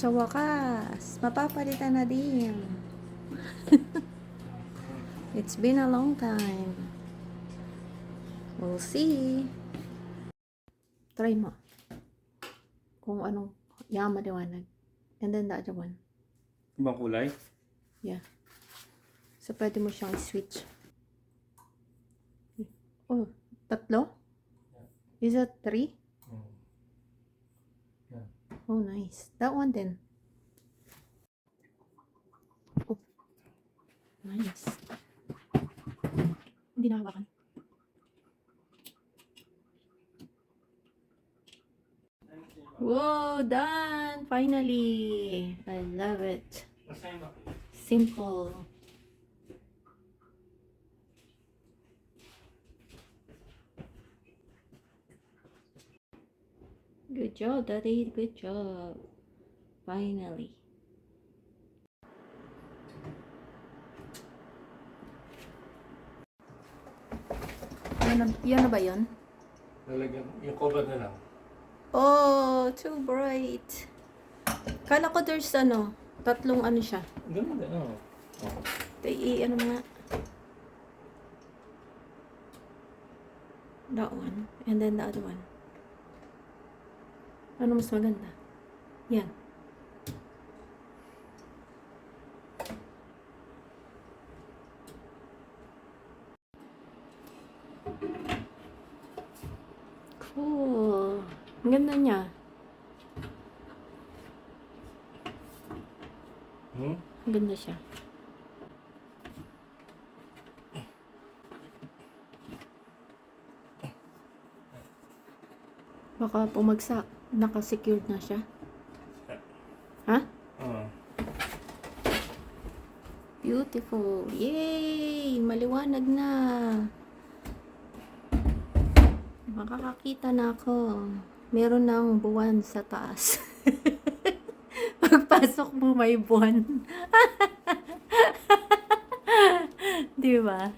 Sa wakas, mapapalitan na din. It's been a long time. We'll see. Try mo. Kung anong maliwanag. And then the other one. Ibang kulay? Yeah. So, pwede mo siyang switch. Oh, 3? Is that 3? Yeah. Oh, nice. That one then. Oh, nice. Hindi nakawakan. Whoa, done! Finally! I love it. Simple. Good job, Daddy. Good job. Finally. Yan na ba yun? Lalagyan, yung cover na lang. Oh, too bright. Kala ko there's 3 siya. Ganun din, oo. Ano nga. That one. And then the other one. Ano mas maganda? Yan. Cool. Ang ganda niya. Ang ganda siya. Baka pumagsak. Naka-secured na siya. Ha? Oo. Beautiful. Yay! Maliwanag na. Makakakita na ako. Meron ng buwan sa taas. Pagpasok mo may buwan. Di ba?